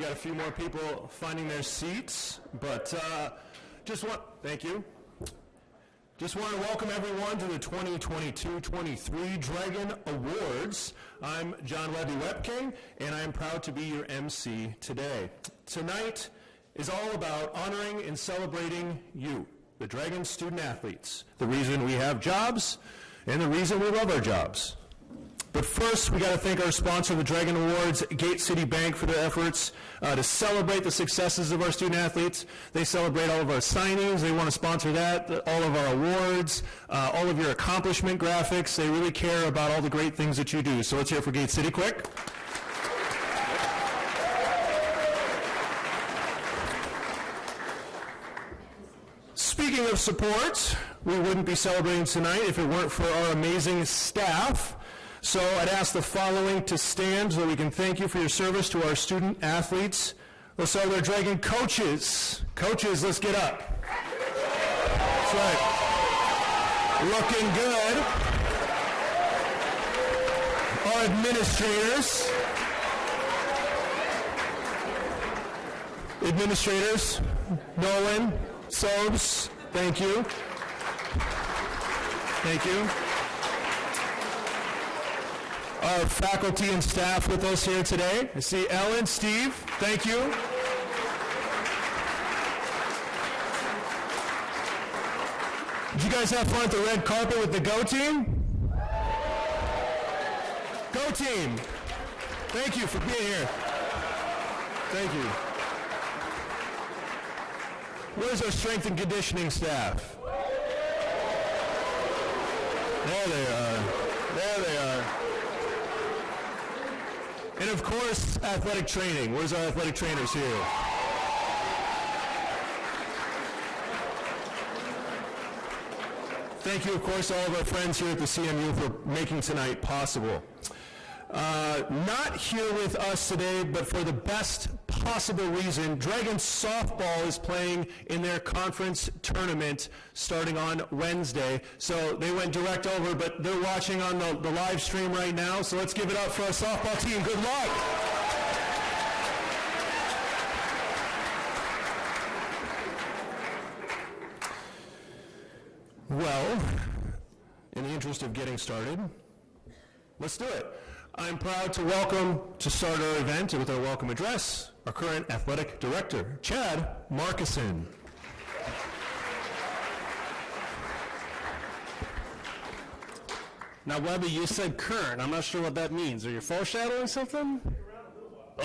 got a few more people finding their seats, but thank you. Just want to welcome everyone to the 2022-23 Dragon Awards. I'm John Webby-Webking, and I'm proud to be your MC today. Tonight is all about honoring and celebrating you, the Dragon student athletes, the reason we have jobs, and the reason we love our jobs. But first, we got to thank our sponsor, the Dragon Awards, Gate City Bank, for their efforts to celebrate the successes of our student athletes. They celebrate all of our signings. They want to sponsor that, all of our awards, all of your accomplishment graphics. They really care about all the great things that you do. So let's hear it for Gate City quick. Speaking of support, we wouldn't be celebrating tonight if it weren't for our amazing staff. So I'd ask the following to stand so that we can thank you for your service to our student athletes. Let's start with our Dragon coaches. Coaches, let's get up. That's right. Looking good. Our administrators. Administrators, Nolan, Sobes, thank you. Thank you. Our faculty and staff with us here today. I see Ellen, Steve, thank you. Did you guys have fun at the red carpet with the Go Team? Go Team, thank you for being here. Thank you. Where's our strength and conditioning staff? There they are. There they are. And of course, athletic training. Where's our athletic trainers here? Thank you, of course, all of our friends here at the CMU for making tonight possible. Not here with us today, but for the best possible reason, Dragon softball is playing in their conference tournament starting on Wednesday. So they went direct over, but they're watching on the live stream right now. So let's give it up for our softball team. Good luck. Well, in the interest of getting started, let's do it. I'm proud to start our event with our welcome address, our current athletic director, Chad Markison. Now, Webby, you said current. I'm not sure what that means. Are you foreshadowing something?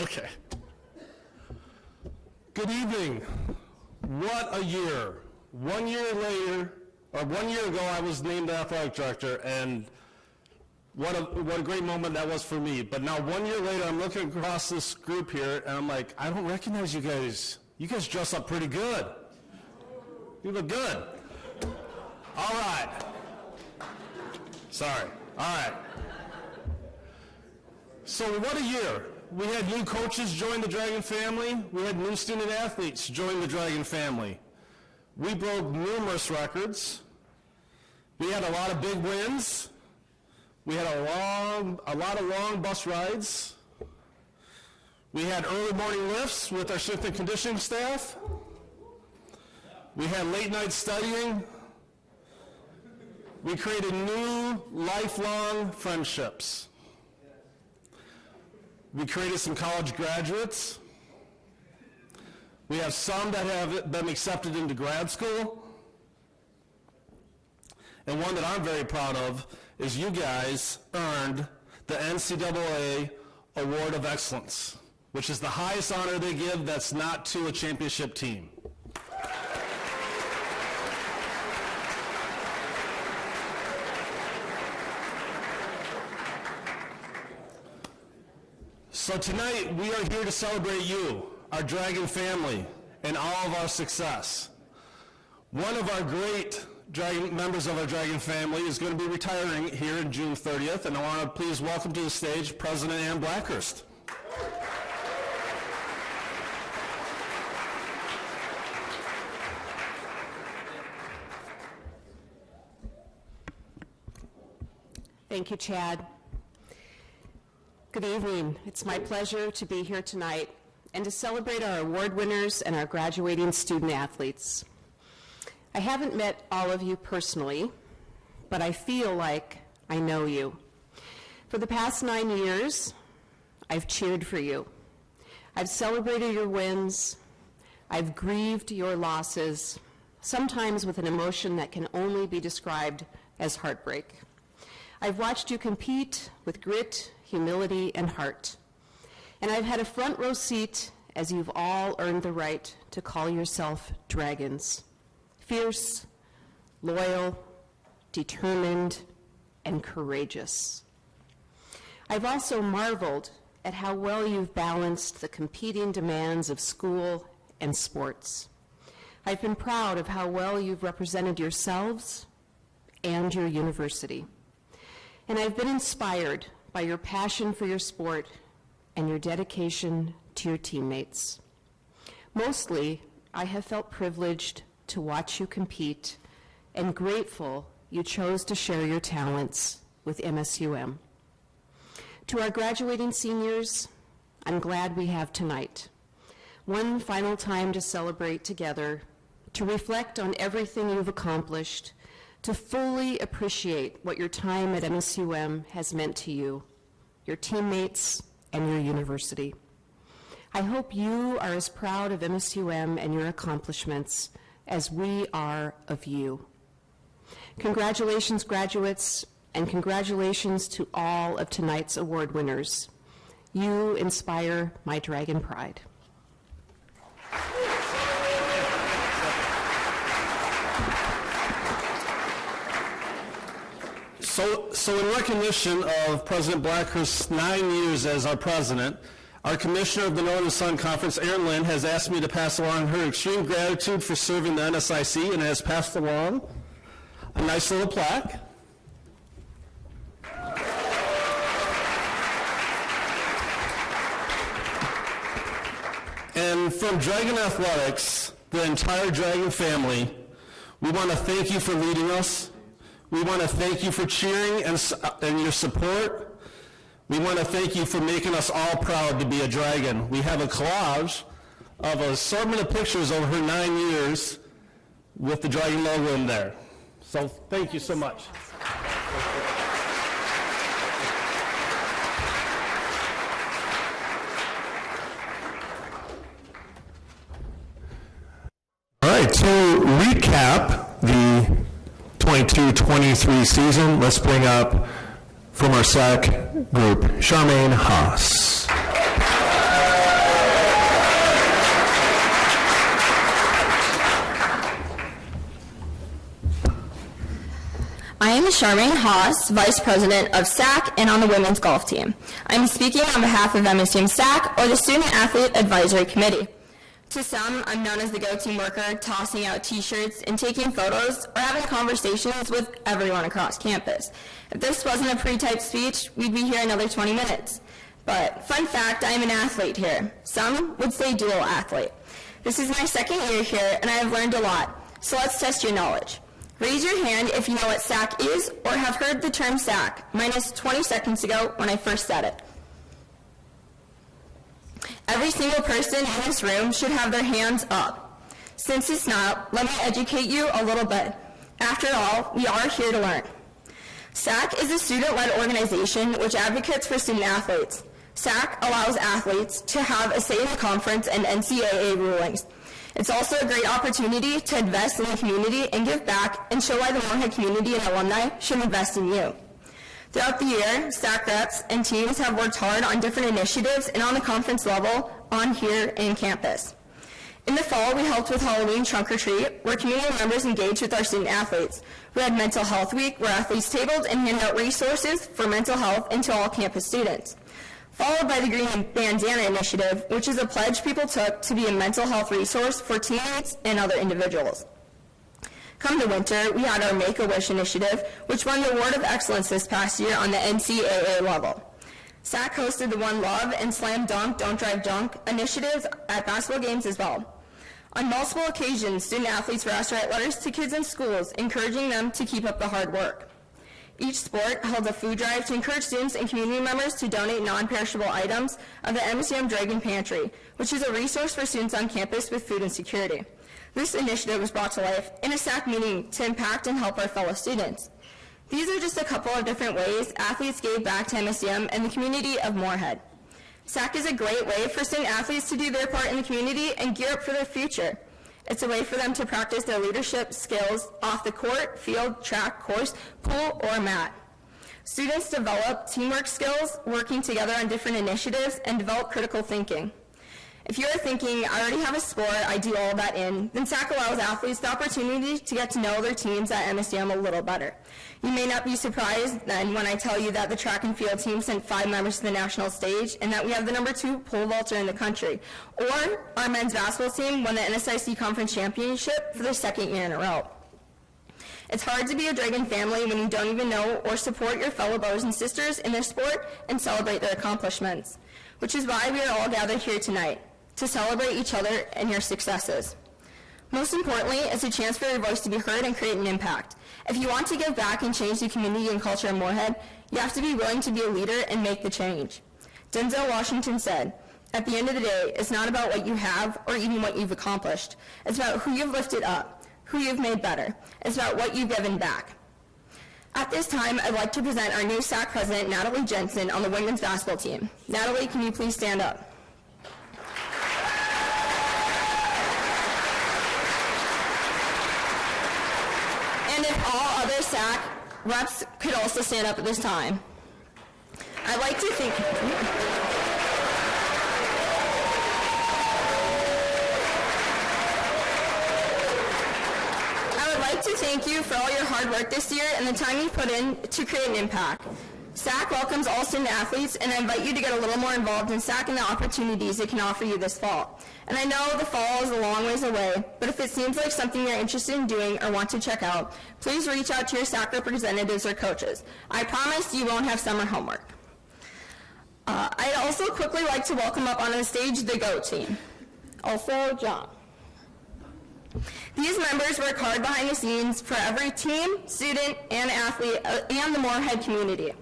Okay. Good evening. What a year. 1 year later, or 1 year ago, I was named athletic director, and what a great moment that was for me. But now 1 year later, I'm looking across this group here, and I'm like, I don't recognize you guys. You guys dress up pretty good. You look good. All right. Sorry. All right. So what a year. We had new coaches join the Dragon family. We had new student athletes join the Dragon family. We broke numerous records. We had a lot of big wins. We had a lot of long bus rides. We had early morning lifts with our strength and conditioning staff. We had late night studying. We created new lifelong friendships. We created some college graduates. We have some that have been accepted into grad school. And one that I'm very proud of is you guys earned the NCAA Award of Excellence, which is the highest honor they give that's not to a championship team. So tonight, we are here to celebrate you, our Dragon family, and all of our success. One of our great members of our Dragon family is going to be retiring here in June 30th, and I want to please welcome to the stage President Ann Blackhurst. Thank you, Chad. Good evening. It's my pleasure to be here tonight and to celebrate our award winners and our graduating student athletes. I haven't met all of you personally, but I feel like I know you. For the past 9 years, I've cheered for you. I've celebrated your wins. I've grieved your losses, sometimes with an emotion that can only be described as heartbreak. I've watched you compete with grit, humility, and heart. And I've had a front row seat as you've all earned the right to call yourself dragons. Fierce, loyal, determined, and courageous. I've also marveled at how well you've balanced the competing demands of school and sports. I've been proud of how well you've represented yourselves and your university. And I've been inspired by your passion for your sport and your dedication to your teammates. Mostly, I have felt privileged to watch you compete and grateful you chose to share your talents with MSUM. To our graduating seniors, I'm glad we have tonight. One final time to celebrate together, to reflect on everything you've accomplished, to fully appreciate what your time at MSUM has meant to you, your teammates, and your university. I hope you are as proud of MSUM and your accomplishments as we are of you. Congratulations, graduates, and congratulations to all of tonight's award winners. You inspire my dragon pride. So in recognition of President Blackhurst's 9 years as our president, our Commissioner of the Northern Sun Conference, Erin Lynn, has asked me to pass along her extreme gratitude for serving the NSIC and has passed along a nice little plaque. And from Dragon Athletics, the entire Dragon family, we want to thank you for leading us. We want to thank you for cheering and your support. We want to thank you for making us all proud to be a Dragon. We have a collage of an assortment of pictures over her 9 years with the Dragon logo in there. So thank you so much. All right, to recap the 22-23 season, let's bring up from our SAC group, Charmaine Haas. I am Charmaine Haas, Vice President of SAC and on the women's golf team. I'm speaking on behalf of MSUM SAC, or the Student Athlete Advisory Committee. To some, I'm known as the go-team worker, tossing out t-shirts and taking photos or having conversations with everyone across campus. If this wasn't a pre-typed speech, we'd be here another 20 minutes. But fun fact, I am an athlete here. Some would say dual athlete. This is my second year here and I have learned a lot. So let's test your knowledge. Raise your hand if you know what SAC is or have heard the term SAC, minus 20 seconds ago when I first said it. Every single person in this room should have their hands up. Since it's not, let me educate you a little bit. After all, we are here to learn. SAC is a student-led organization which advocates for student athletes. SAC allows athletes to have a say in the conference and NCAA rulings. It's also a great opportunity to invest in the community and give back and show why the Moorhead community and alumni should invest in you. Throughout the year, SAC reps and teams have worked hard on different initiatives and on the conference level on here in campus. In the fall, we helped with Halloween Trunk or Treat, where community members engaged with our student athletes. We had Mental Health Week, where athletes tabled and handed out resources for mental health to all campus students. Followed by the Green Bandana Initiative, which is a pledge people took to be a mental health resource for teammates and other individuals. Come to winter, we had our Make-A-Wish initiative, which won the Award of Excellence this past year on the NCAA level. SAC hosted the One Love and Slam Dunk, Don't Drive Drunk initiatives at basketball games as well. On multiple occasions, student athletes were asked to write letters to kids in schools, encouraging them to keep up the hard work. Each sport held a food drive to encourage students and community members to donate non-perishable items of the MSUM Dragon Pantry, which is a resource for students on campus with food insecurity. This initiative was brought to life in a SAC meeting to impact and help our fellow students. These are just a couple of different ways athletes gave back to MSUM and the community of Moorhead. SAC is a great way for student athletes to do their part in the community and gear up for their future. It's a way for them to practice their leadership skills off the court, field, track, course, pool, or mat. Students develop teamwork skills, working together on different initiatives, and develop critical thinking. If you're thinking, I already have a sport I do all that in, then SAC allows athletes the opportunity to get to know their teams at MSUM a little better. You may not be surprised then when I tell you that the track and field team sent 5 members to the national stage and that we have the #2 pole vaulter in the country. Or our men's basketball team won the NSIC Conference Championship for the 2nd year in a row. It's hard to be a Dragon family when you don't even know or support your fellow brothers and sisters in their sport and celebrate their accomplishments, which is why we are all gathered here tonight, to celebrate each other and your successes. Most importantly, it's a chance for your voice to be heard and create an impact. If you want to give back and change the community and culture in Moorhead, you have to be willing to be a leader and make the change. Denzel Washington said, "At the end of the day, it's not about what you have or even what you've accomplished. It's about who you've lifted up, who you've made better. It's about what you've given back." At this time, I'd like to present our new SAC president, Natalie Jensen, on the women's basketball team. Natalie, can you please stand up? And if all other SAC reps could also stand up at this time. I'd like to thank you for all your hard work this year and the time you put in to create an impact. SAC welcomes all student athletes, and I invite you to get a little more involved in SAC and the opportunities it can offer you this fall. And I know the fall is a long ways away, but if it seems like something you're interested in doing or want to check out, please reach out to your SAC representatives or coaches. I promise you won't have summer homework. I'd also quickly like to welcome up onto the stage the GOAT team. Also, John. These members work hard behind the scenes for every team, student, and athlete, and the Moorhead community.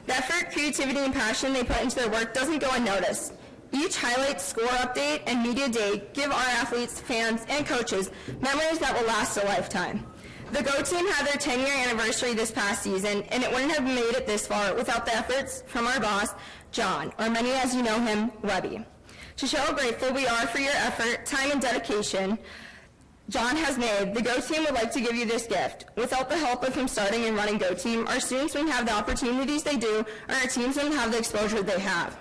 The effort, creativity, and passion they put into their work doesn't go unnoticed. Each highlight, score update, and media day give our athletes, fans, and coaches memories that will last a lifetime. The GO team had their 10-year anniversary this past season, and it wouldn't have made it this far without the efforts from our boss, John, or many as you know him, Webby. To show how grateful we are for your effort, time, and dedication John has made, the GO team would like to give you this gift. Without the help of him starting and running GO team, our students wouldn't have the opportunities they do, and our teams wouldn't have the exposure they have.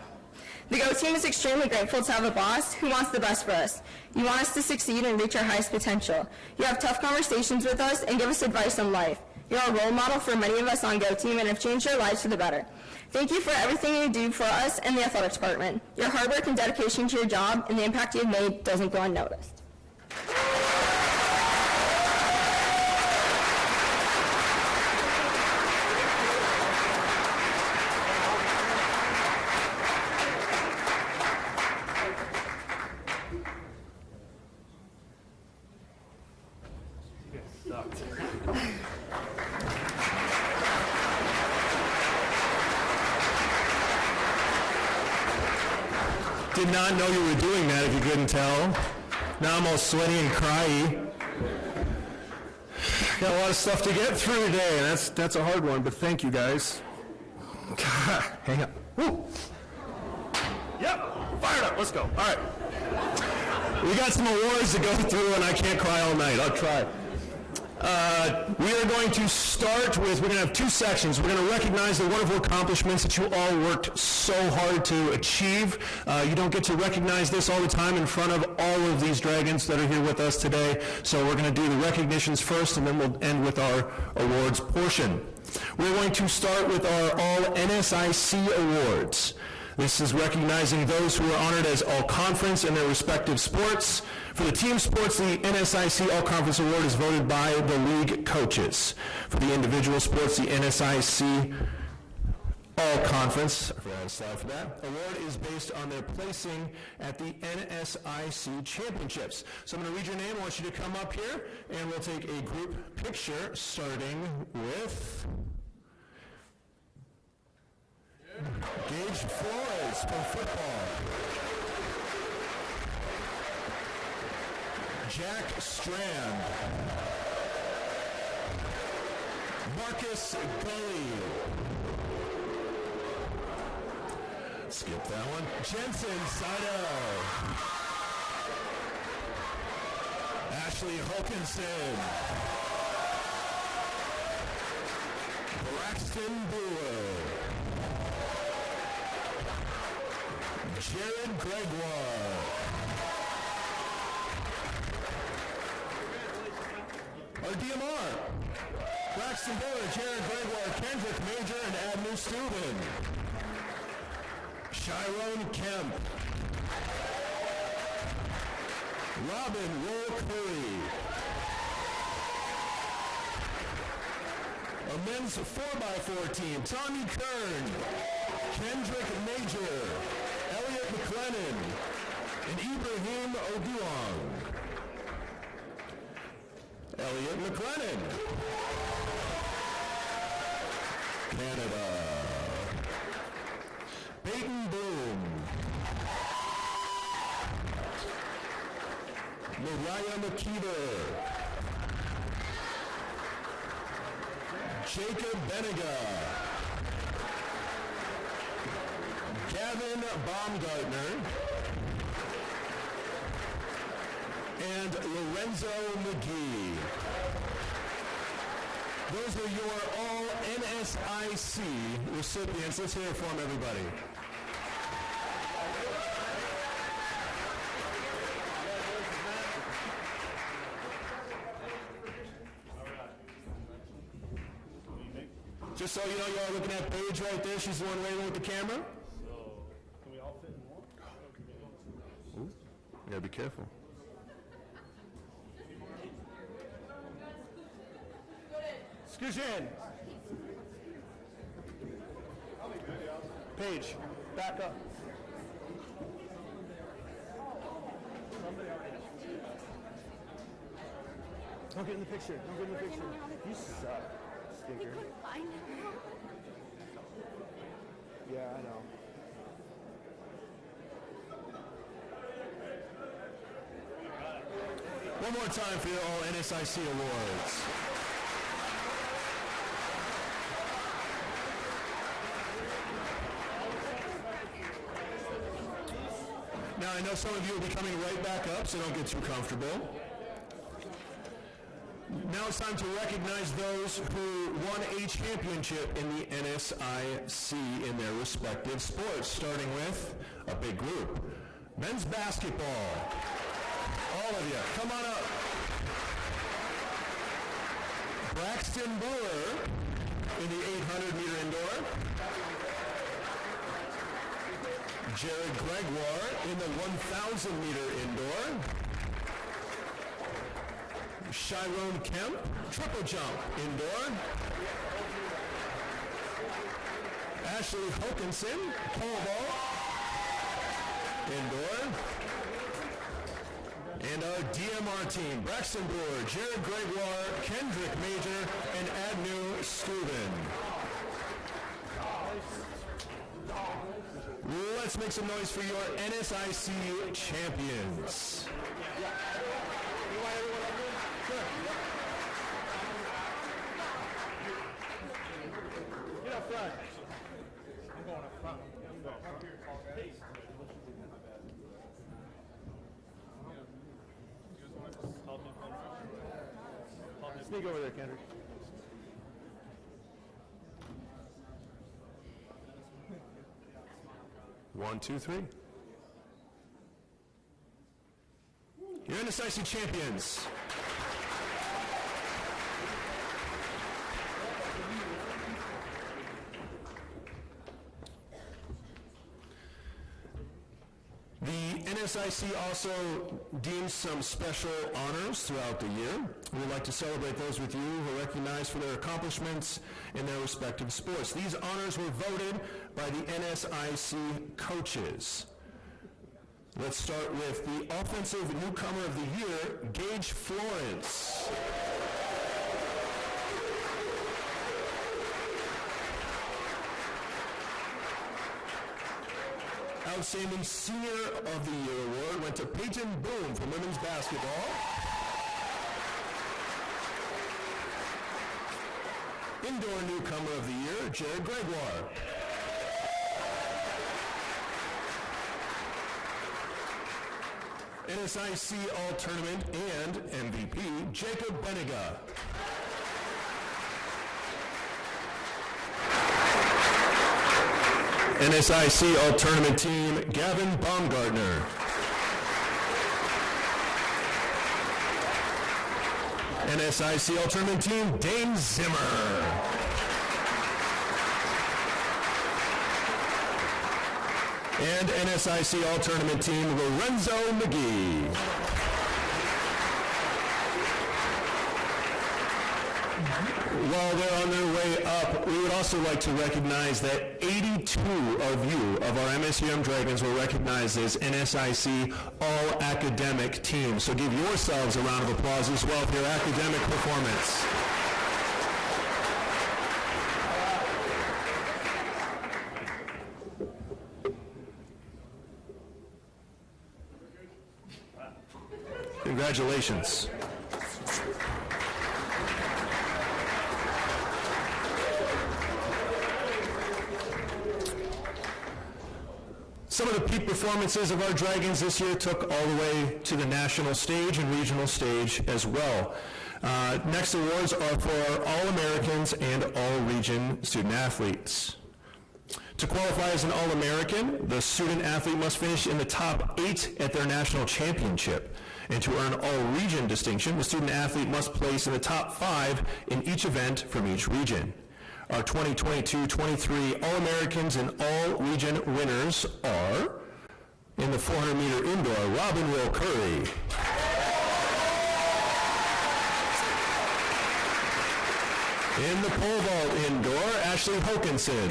The GO team is extremely grateful to have a boss who wants the best for us. You want us to succeed and reach our highest potential. You have tough conversations with us and give us advice on life. You're a role model for many of us on GO team and have changed our lives for the better. Thank you for everything you do for us and the athletics department. Your hard work and dedication to your job and the impact you've made doesn't go unnoticed. Did not know you were doing that if you couldn't tell. Now I'm all sweaty and cryy. Got a lot of stuff to get through today, and that's a hard one, but thank you guys. Hang on. Woo. Yep, fired up, let's go. All right. We got some awards to go through, and I can't cry all night. I'll try. We are going to start with, we're going to have 2 sections. We're going to recognize the wonderful accomplishments that you all worked so hard to achieve. You don't get to recognize this all the time in front of all of these Dragons that are here with us today. So we're going to do the recognitions first, and then we'll end with our awards portion. We're going to start with our All NSIC Awards. This is recognizing those who are honored as All-Conference in their respective sports. For the team sports, the NSIC All-Conference Award is voted by the league coaches. For the individual sports, the NSIC All-Conference, I forgot a slide for that, award is based on their placing at the NSIC Championships. So I'm going to read your name. I want you to come up here, and we'll take a group picture starting with Gage Flores for football. Jack Strand. Marcus Gully. Skip that one. Jensen Seidel. Ashley Hokinson. Braxton Brewer. Jared Gregoire. Our DMR. Braxton Brewer, Jared Gregoire, Kendrick Major, and Adnu Steuben. Chiron Kemp. Robin Roll Curry. A men's 4x4 team, Tommy Kern, Kendrick Major, Elliot McLennan, and Ibrahim Oduong. Elliot McLennan. Canada. Peyton Bloom. Mariah McKeever. Jacob Benega. Gavin Baumgartner. And Lorenzo McGee. Those are your all NSIC recipients. Let's hear it from everybody. Just so you know, y'all looking at Paige right there. She's the one waving with the camera. So, can we all fit in one? Ooh, you gotta be careful. Scooch in. Paige, back up. Don't get in the picture. Don't get in the picture. You suck, stinker. Yeah, I know. One more time for your all NSIC awards. Now, I know some of you will be coming right back up, so don't get too comfortable. Now it's time to recognize those who won a championship in the NSIC in their respective sports, starting with a big group. Men's basketball. All of you, come on up. Braxton Brewer in the 800-meter indoor. Jared Gregoire in the 1,000-meter indoor. Chiron Kemp, triple jump indoor. Ashley Hokinson, pole vault indoor. And our DMR team, Braxton Brewer, Jared Gregoire, Kendrick Major, and Adnu Steuben. Let's make some noise for your NSIC champions. Get up front. I'm going up front. Sneak over there, Kendrick. One, two, three. Your NSIC champions. The NSIC also deems some special honors throughout the year. We would like to celebrate those with you who are recognized for their accomplishments in their respective sports. These honors were voted by the NSIC coaches. Let's start with the offensive newcomer of the year, Gage Florence. Outstanding Senior of the Year award went to Peyton Boone from women's basketball. Indoor Newcomer of the Year, Jared Gregoire. NSIC All-Tournament and MVP, Jacob Benega. NSIC All-Tournament Team, Gavin Baumgartner. NSIC All-Tournament Team, Dane Zimmer. And NSIC All-Tournament Team, Lorenzo McGee. While they're on their way up, we would also like to recognize that 82 of you, of our MSUM Dragons, were recognized as NSIC All-Academic Team. So give yourselves a round of applause as well for your academic performance. Congratulations. Some of the peak performances of our Dragons this year took all the way to the national stage and regional stage as well. Next awards are for All-Americans and All-Region student athletes. To qualify as an All-American, the student athlete must finish in the top 8 at their national championship. And to earn All-Region distinction, the student athlete must place in the top 5 in each event from each region. Our 2022-23 All-Americans and All-Region winners are, in the 400-meter indoor, Robin Will Curry. In the pole vault indoor, Ashley Hokinson.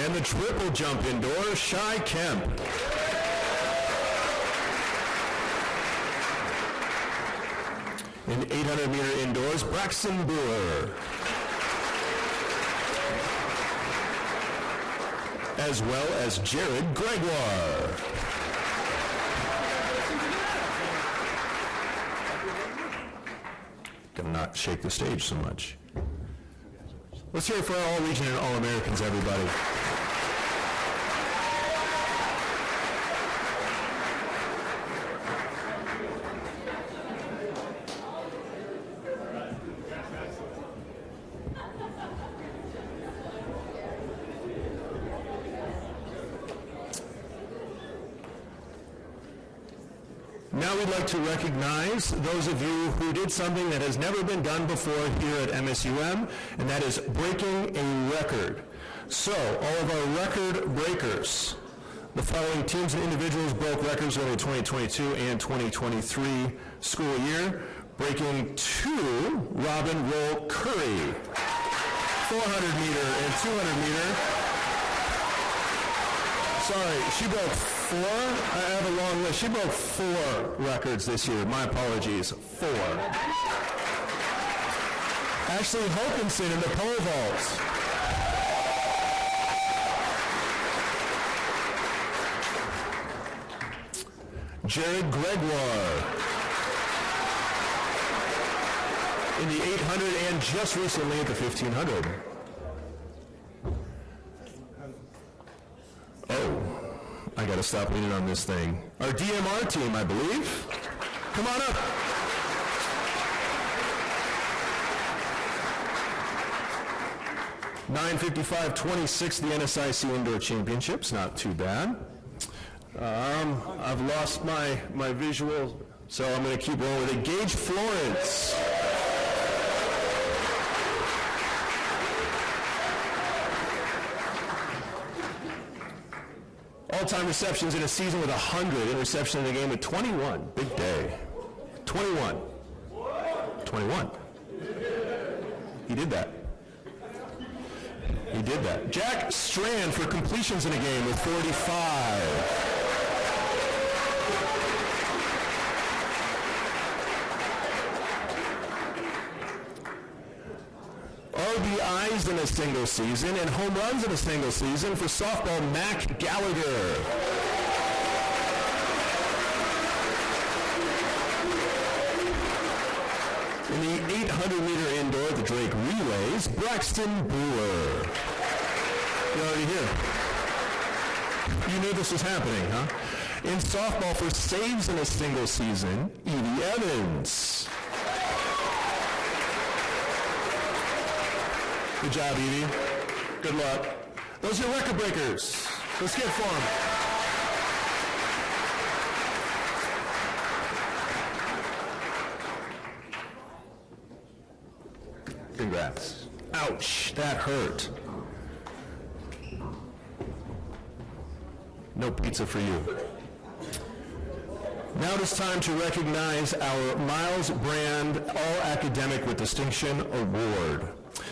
And the triple jump indoor, Shai Kemp. In the 800-meter indoors, Braxton Brewer. As well as Jared Gregoire. Gotta not shake the stage so much. Let's hear it for our All-Region and All-Americans, everybody. Now we'd like to recognize those of you who did something that has never been done before here at MSUM, and that is breaking a record. So, all of our record breakers, the following teams and individuals broke records over the 2022 and 2023 school year, breaking 2, Robin Will Curry, 400-meter and 200-meter. Sorry, she broke 4. I have a long list. She broke 4 records this year. My apologies. 4. Ashley Hokinson in the pole vault. Jared Gregoire in the 800 and just recently at the 1500. Oh, I gotta stop leaning on this thing. Our DMR team, I believe. Come on up. (9:55:26) the NSIC Indoor Championships, not too bad. I've lost my visual, so I'm going to keep rolling with it. Gage Florence. All-time receptions in a season with 100, interception in the game with 21. Big day. 21. 21. He did that. He did that. Jack Strand for completions in a game with 45. RBIs in a single season and home runs in a single season for softball, Mac Gallagher. In the 800-meter indoor at the Drake Relays, Braxton Brewer. You're already here. You knew this was happening, huh? In softball for saves in a single season, Edie Evans. Good job, Edie. Good luck. Those are your record breakers. Let's get for them. Congrats. Ouch, that hurt. No pizza for you. Now it is time to recognize our Miles Brand All-Academic with Distinction Award.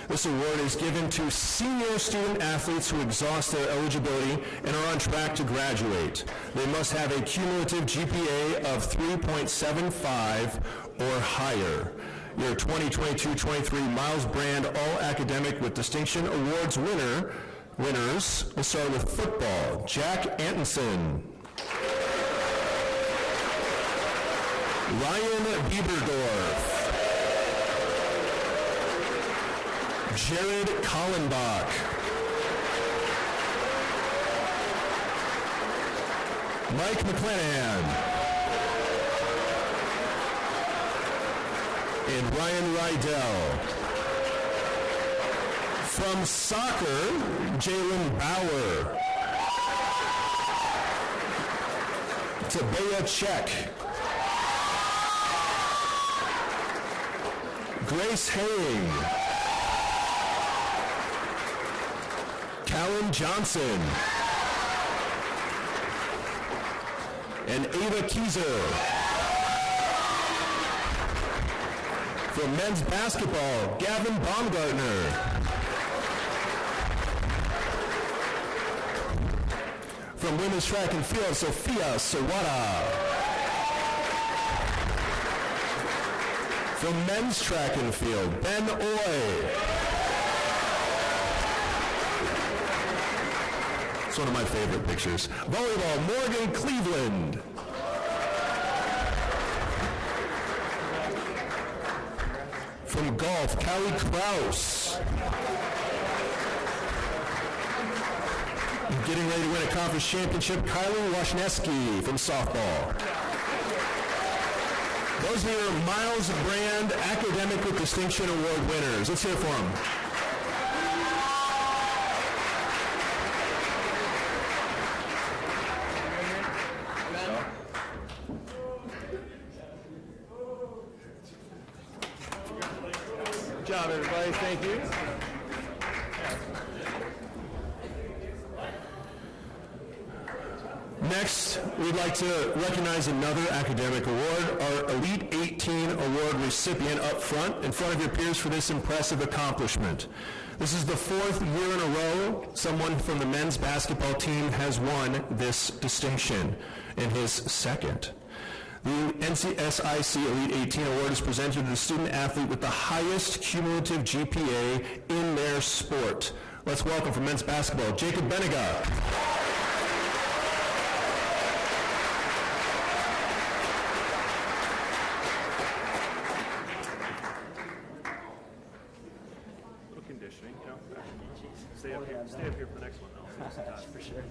This award is given to senior student athletes who exhaust their eligibility and are on track to graduate. They must have a cumulative GPA of 3.75 or higher. Your 2022-23 Miles Brand All-Academic with Distinction Awards winners. We'll start with football. Jack Antonsen. Ryan Bieberdorf. Jared Kallenbach. Mike McClanahan. And Ryan Rydell. From soccer, Jalen Bauer. Tabea Czech. Grace Haying. Callum Johnson. And Ava Kieser. From men's basketball, Gavin Baumgartner. From women's track and field, Sophia Sawada. From men's track and field, Ben Oy. It's one of my favorite pictures. Volleyball, Morgan Cleveland. From golf, Callie Kraus. Getting ready to win a conference championship, Kylie Washneski from softball. Those are your Miles Brand Academic with Distinction Award winners. Let's hear it for them. Good job, everybody. Thank you. Next, we'd like to recognize another academic award, our Elite 18 Award recipient up front, in front of your peers for this impressive accomplishment. This is the fourth year in a row someone from the men's basketball team has won this distinction, and his second. The NCSIC Elite 18 Award is presented to the student athlete with the highest cumulative GPA in their sport. Let's welcome from men's basketball, Jacob Benega. Stay up here for the next one, though. For sure.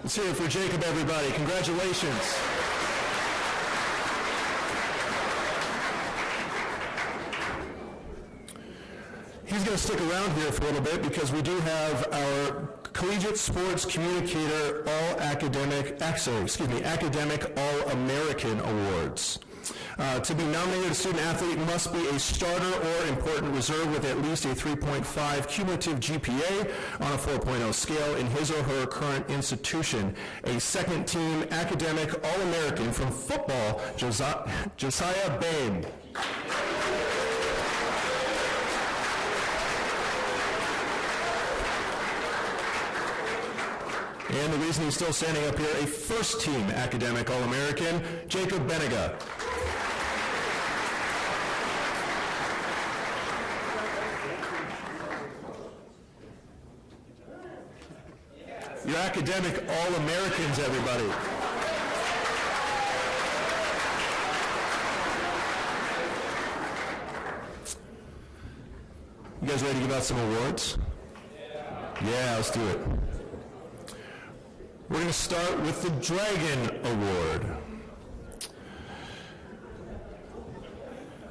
Let's hear it for Jacob, everybody. Congratulations. He's going to stick around here for a little bit because we do have our Collegiate Sports Communicator Academic All-American Awards. To be nominated, a student athlete must be a starter or important reserve with at least a 3.5 cumulative GPA on a 4.0 scale in his or her current institution. A second-team academic All-American from football, Josiah Bain. And the reason he's still standing up here, a first-team academic All-American, Jacob Benega. Your academic All-Americans, everybody. You guys ready to give out some awards? Yeah, let's do it. We're going to start with the Dragon Award.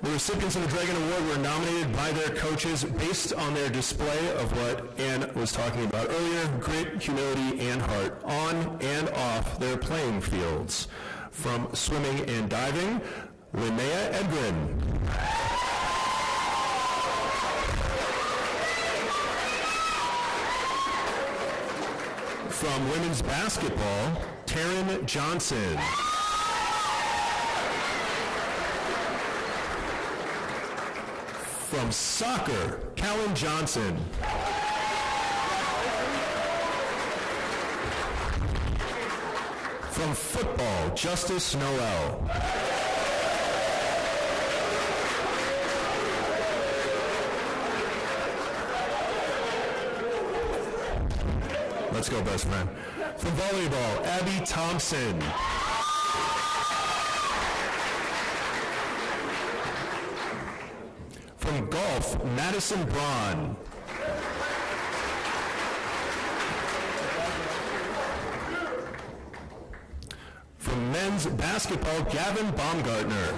The recipients of the Dragon Award were nominated by their coaches based on their display of what Ann was talking about earlier, grit, humility, and heart, on and off their playing fields. From swimming and diving, Linnea Edgren. From women's basketball, Taryn Johnson. From soccer, Callan Johnson. From football, Justice Noel. Let's go, best friend. From volleyball, Abby Thompson. From golf, Madison Braun. From men's basketball, Gavin Baumgartner.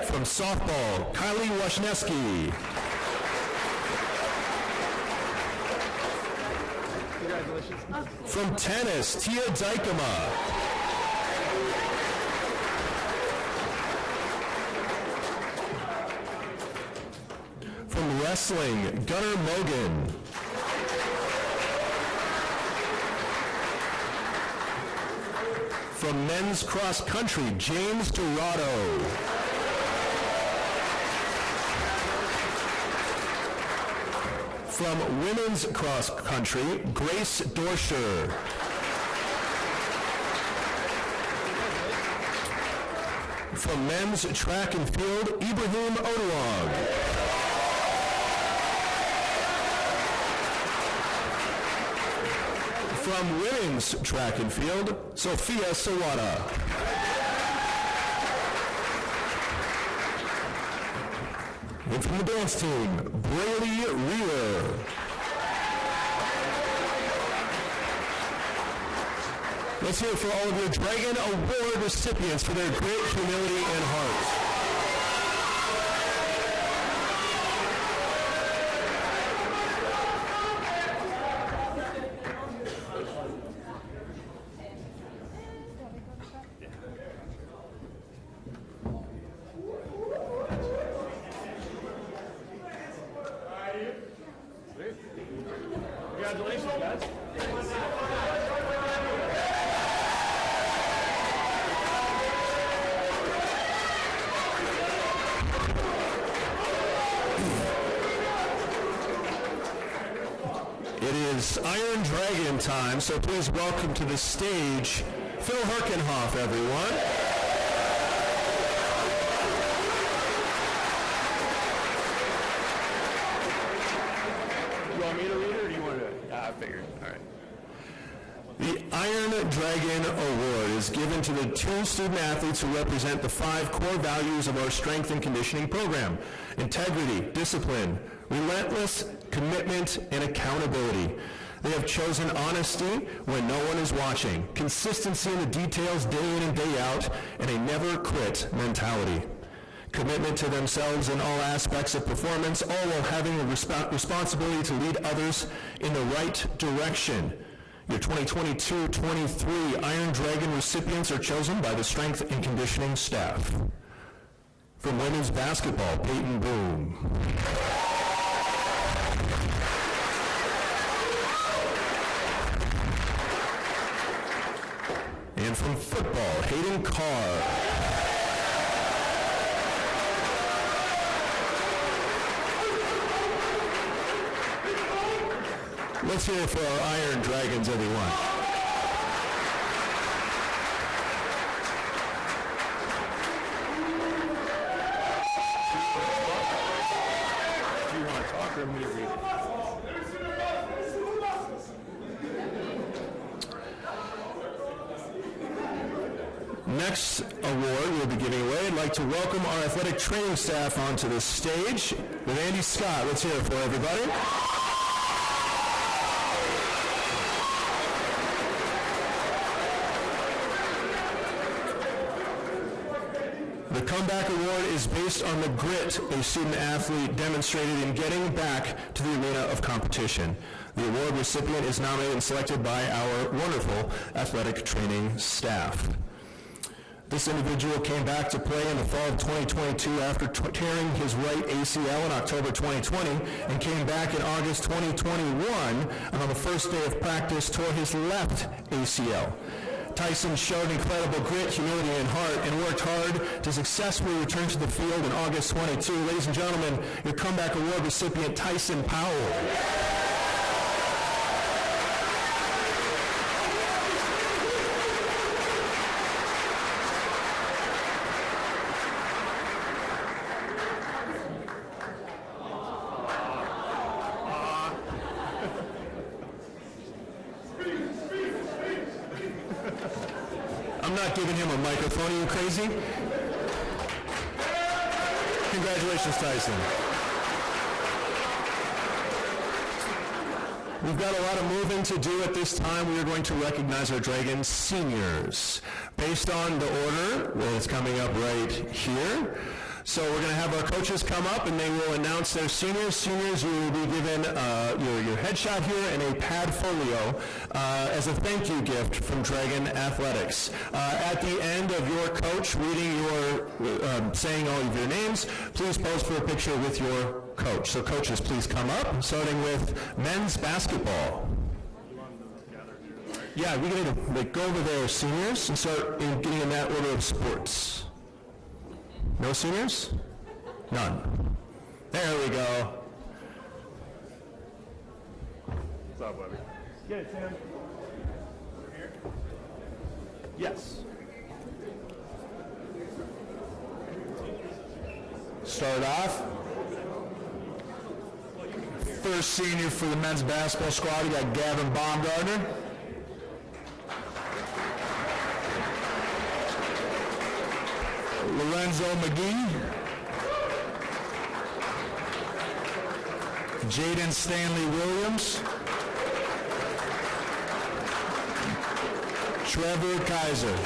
From softball, Kylie Washneski. From tennis, Tia Dykema. From wrestling, Gunnar Mogan. From men's cross country, James Dorado. From women's cross country, Grace Dorscher. From men's track and field, Ibrahim Oduwag. From women's track and field, Sophia Sawada. And from the dance team, Braley Reeler. Let's hear it for all of your Dragon Award recipients for their great humility and heart. Congratulations, guys. It is Iron Dragon time, so please welcome to the stage Phil Herkenhoff, everyone. You want me to read it, or do you want to? I figured. All right. The Iron Dragon Award is given to the 2 student athletes who represent the 5 core values of our strength and conditioning program: integrity, discipline, relentless commitment, and accountability. They have chosen honesty when no one is watching, consistency in the details day in and day out, and a never quit mentality. Commitment to themselves in all aspects of performance, all while having the responsibility to lead others in the right direction. Your 2022-23 Iron Dragon recipients are chosen by the Strength and Conditioning staff. From women's basketball, Peyton Boone. And from football, Hayden Carr. Let's hear it for our Iron Dragons, everyone. Do you want to talk? or me read it? Next award we'll be giving away, I'd like to welcome our athletic training staff onto the stage with Andy Scott. Let's hear it for everybody. The Comeback Award is based on the grit a student athlete demonstrated in getting back to the arena of competition. The award recipient is nominated and selected by our wonderful athletic training staff. This individual came back to play in the fall of 2022 after tearing his right ACL in October 2020 and came back in August 2021 and on the first day of practice tore his left ACL. Tyson showed incredible grit, humility, and heart and worked hard to successfully return to the field in August 22. Ladies and gentlemen, your Comeback Award recipient, Tyson Powell. I'm not giving him a microphone. Are you crazy? Congratulations, Tyson. We've got a lot of moving to do at this time. We are going to recognize our Dragons seniors based on the order that's coming up right here. So we're going to have our coaches come up and they will announce their seniors. Seniors, you will be given your headshot here and a pad folio as a thank you gift from Dragon Athletics. At the end of your coach reading your, saying all of your names, please pose for a picture with your coach. So coaches, please come up, starting with men's basketball. Yeah, we're going to go over their seniors and start getting in that order of sports. No seniors? None. There we go. What's up, buddy? Get it, Sam. Here? Yes. Start off. First senior for the men's basketball squad, we got Gavin Baumgartner. Lorenzo McGee, Jaden Stanley Williams, Trevor Kaiser.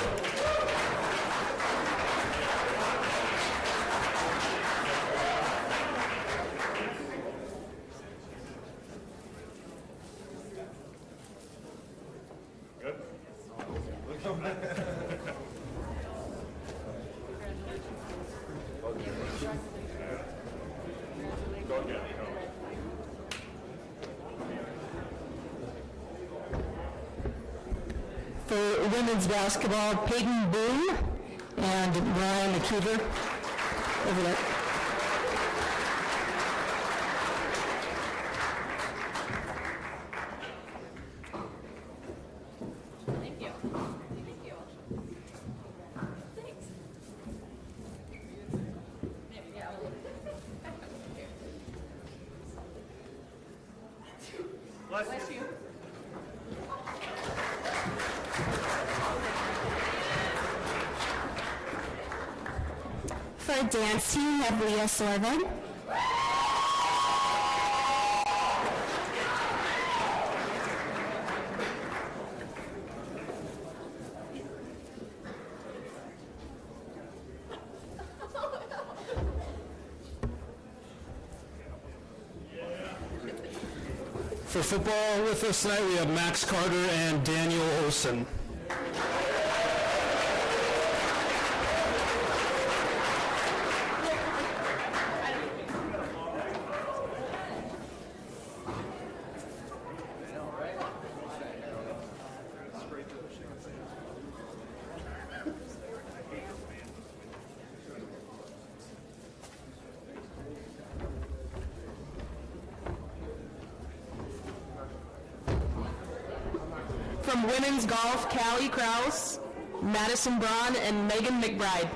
For women's basketball, Peyton Boone and Ryan McKeever over there. Thank you. Thank you. Thanks. Bless you. For dance team, we have Leah Sorvin. For football with us tonight, we have Max Carter and Daniel Olson. From women's golf, Callie Kraus, Madison Braun, and Megan McBride.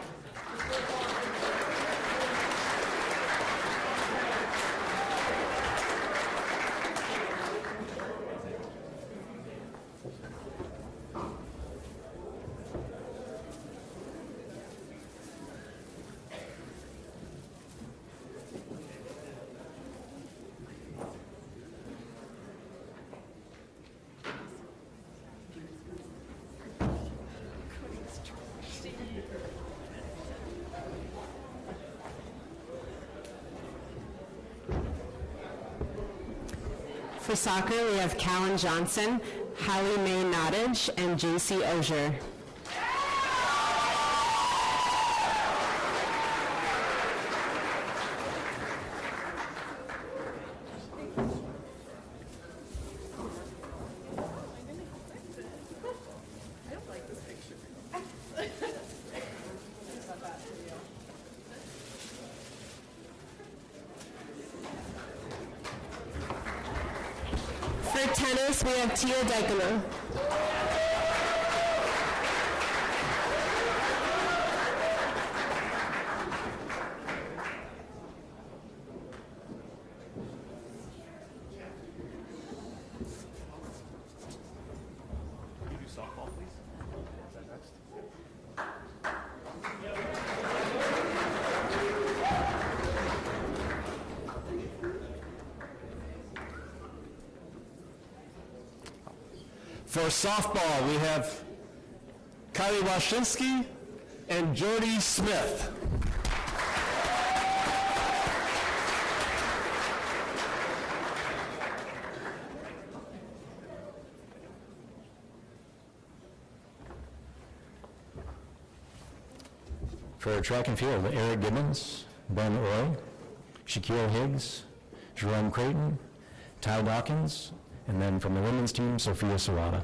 For soccer, we have Callan Johnson, Hallie Mae Nottage, and JC Ozier. For tennis, we have Tia Dykema. For softball, we have Kylie Washinsky and Jody Smith. For track and field, Eric Gibbons, Ben Roy, Shaquille Higgs, Jerome Creighton, Ty Dawkins, and then from the women's team, Sophia Serrata.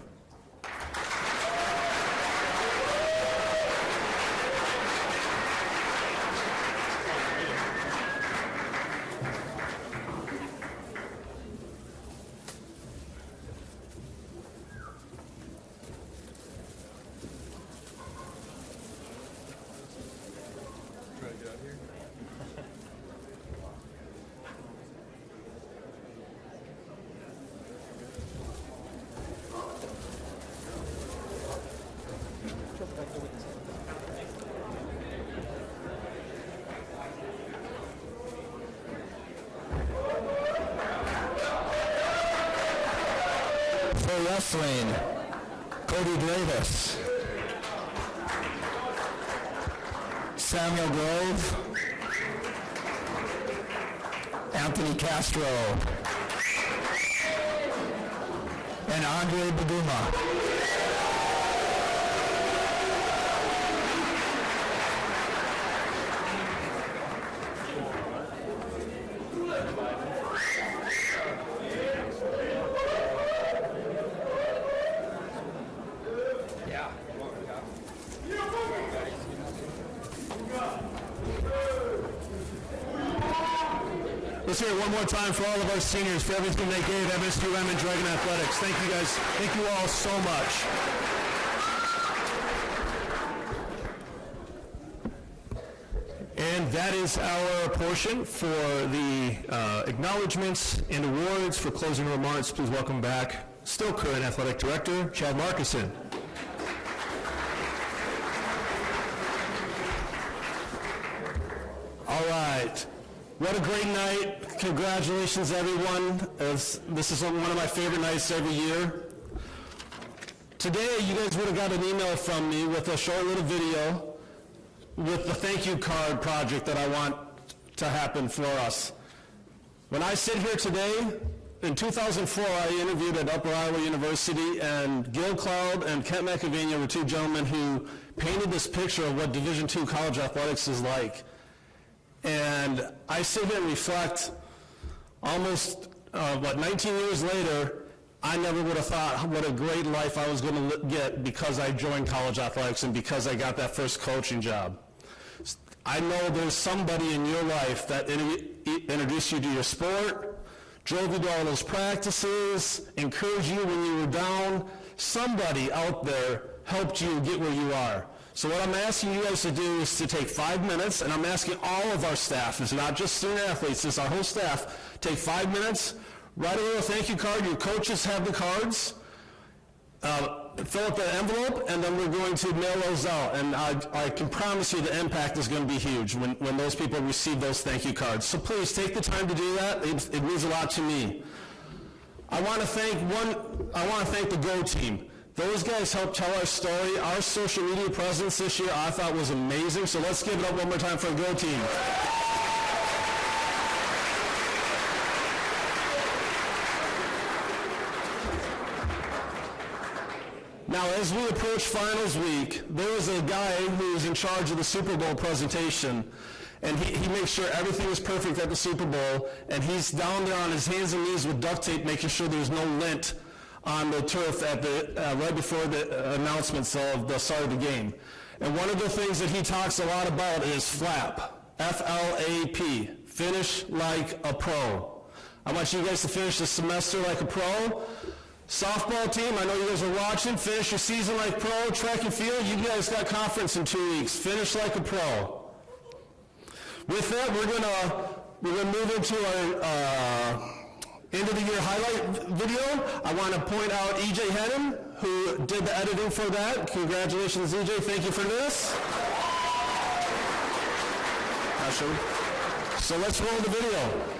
For wrestling, Cody Davis, Samuel Grove, Anthony Castro, and Andre Baduma. Let's hear it one more time for all of our seniors for everything they gave MSUM and Dragon Athletics. Thank you guys. Thank you all so much. And that is our portion for the acknowledgments and awards. For closing remarks, please welcome back still current athletic director, Chad Markison. All right. What a great night. Congratulations, everyone. This is one of my favorite nights every year. Today, you guys would have got an email from me with a short little video with the thank you card project that I want to happen for us. When I sit here today, in 2004, I interviewed at Upper Iowa University, and Gil Cloud and Kent McAvenia were two gentlemen who painted this picture of what Division II college athletics is like. And I sit here and reflect, almost, 19 years later, I never would have thought what a great life I was going to get because I joined college athletics and because I got that first coaching job. I know there's somebody in your life that introduced you to your sport, drove you to all those practices, encouraged you when you were down. Somebody out there helped you get where you are. So what I'm asking you guys to do is to take 5 minutes, and I'm asking all of our staff, it's not just student athletes, it's our whole staff, take 5 minutes, write a little thank you card. Your coaches have the cards. Fill out the envelope, and then we're going to mail those out. And I can promise you the impact is going to be huge when those people receive those thank you cards. So please take the time to do that. It means a lot to me. I want to thank the Go team. Those guys helped tell our story. Our social media presence this year I thought was amazing. So let's give it up one more time for the Go team. Now, as we approach finals week, there is a guy who's in charge of the Super Bowl presentation, and he makes sure everything is perfect at the Super Bowl, and he's down there on his hands and knees with duct tape, making sure there's no lint on the turf at right before the announcements of the start of the game. And one of the things that he talks a lot about is FLAP, F-L-A-P, finish like a pro. I want you guys to finish the semester like a pro. Softball team, I know you guys are watching, finish your season like pro. Track and field, you guys got conference in 2 weeks. Finish like a pro. With that, we're gonna move into our end of the year highlight video. I want to point out E.J. Hennon, who did the editing for that. Congratulations, E.J. Thank you for this. So let's roll the video.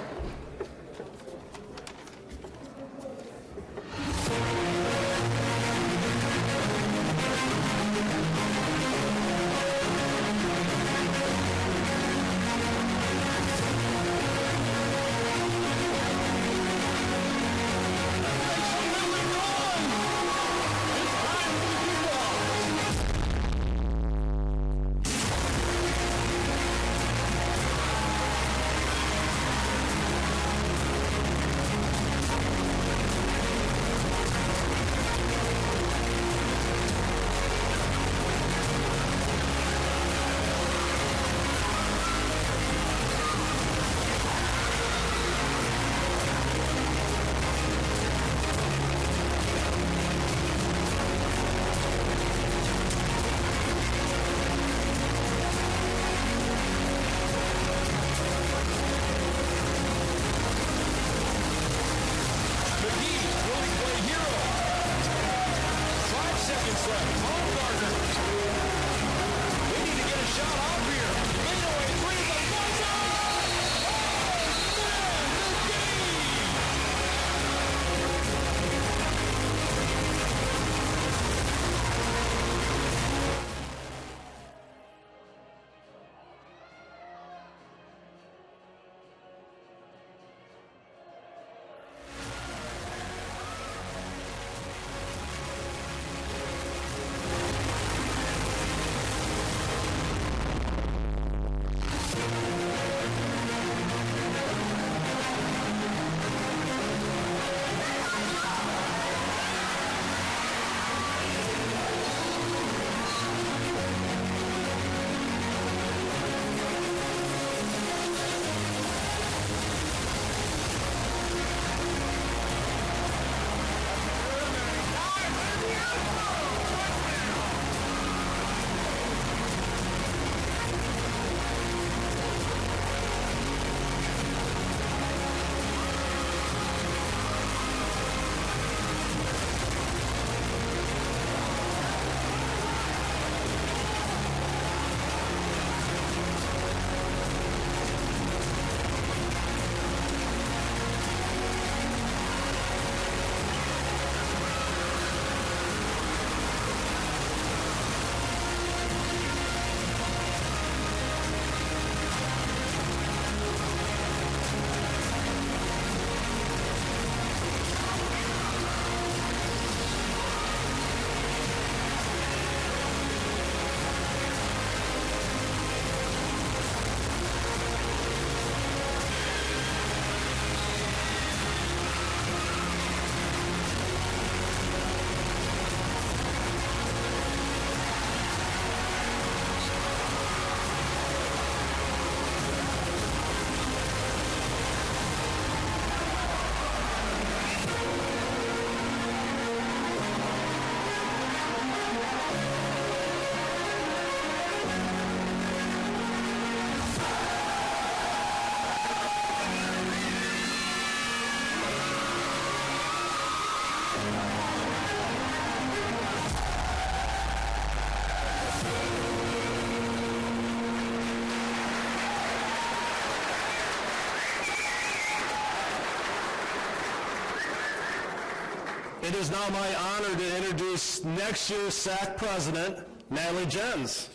It is now my honor to introduce next year's SAC president, Natalie Jens.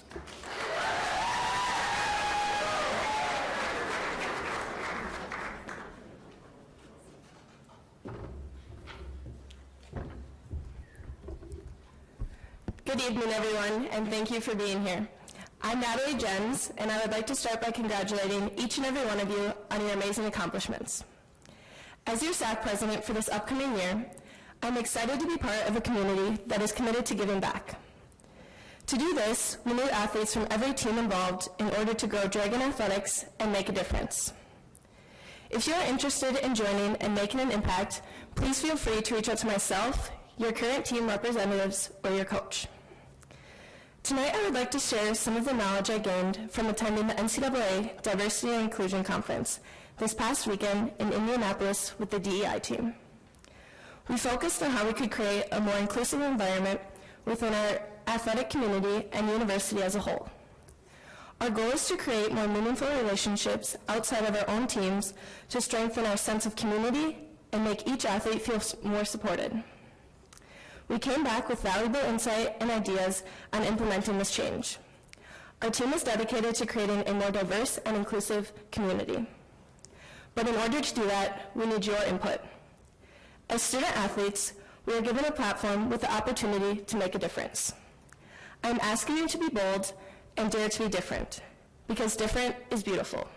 Good evening, everyone, and thank you for being here. I'm Natalie Jens, and I would like to start by congratulating each and every one of you on your amazing accomplishments. As your SAC president for this upcoming year, I'm excited to be part of a community that is committed to giving back. To do this, we need athletes from every team involved in order to grow Dragon Athletics and make a difference. If you're interested in joining and making an impact, please feel free to reach out to myself, your current team representatives, or your coach. Tonight, I would like to share some of the knowledge I gained from attending the NCAA Diversity and Inclusion Conference this past weekend in Indianapolis with the DEI team. We focused on how we could create a more inclusive environment within our athletic community and university as a whole. Our goal is to create more meaningful relationships outside of our own teams to strengthen our sense of community and make each athlete feel more supported. We came back with valuable insight and ideas on implementing this change. Our team is dedicated to creating a more diverse and inclusive community. But in order to do that, we need your input. As student athletes, we are given a platform with the opportunity to make a difference. I'm asking you to be bold and dare to be different, because different is beautiful.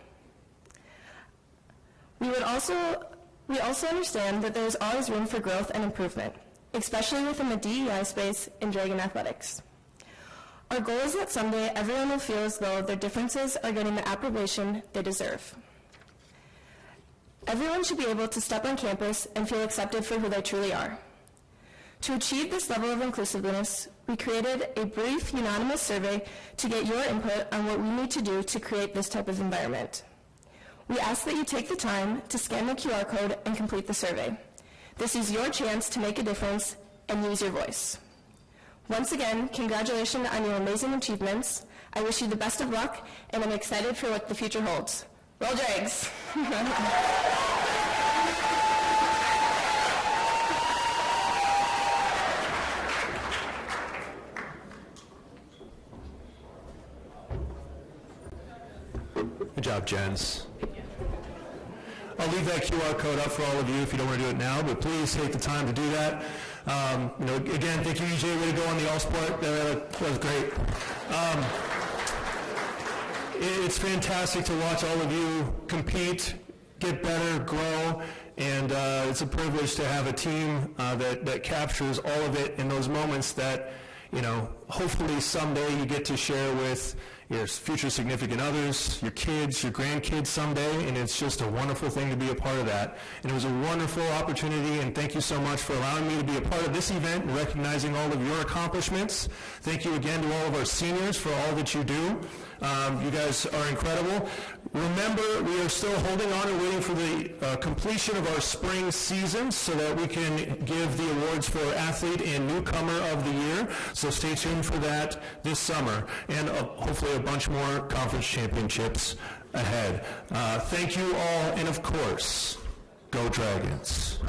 We also understand that there is always room for growth and improvement, especially within the DEI space in Dragon Athletics. Our goal is that someday everyone will feel as though their differences are getting the approbation they deserve. Everyone should be able to step on campus and feel accepted for who they truly are. To achieve this level of inclusiveness, we created a brief unanimous survey to get your input on what we need to do to create this type of environment. We ask that you take the time to scan the QR code and complete the survey. This is your chance to make a difference and use your voice. Once again, congratulations on your amazing achievements. I wish you the best of luck, and I'm excited for what the future holds. Roll Drags! Good job, Jens. I'll leave that QR code up for all of you if you don't want to do it now, but please take the time to do that. Again, thank you, EJ. Way to go on the all-sport. That was great. It's fantastic to watch all of you compete, get better, grow, and it's a privilege to have a team that captures all of it in those moments that, hopefully someday you get to share with your future significant others, your kids, your grandkids someday, and it's just a wonderful thing to be a part of that. And it was a wonderful opportunity, and thank you so much for allowing me to be a part of this event and recognizing all of your accomplishments. Thank you again to all of our seniors for all that you do. You guys are incredible. Remember, we are still holding on and waiting for the completion of our spring season so that we can give the awards for Athlete and Newcomer of the Year. So stay tuned for that this summer, and hopefully a bunch more conference championships ahead. Thank you all, and of course, go Dragons.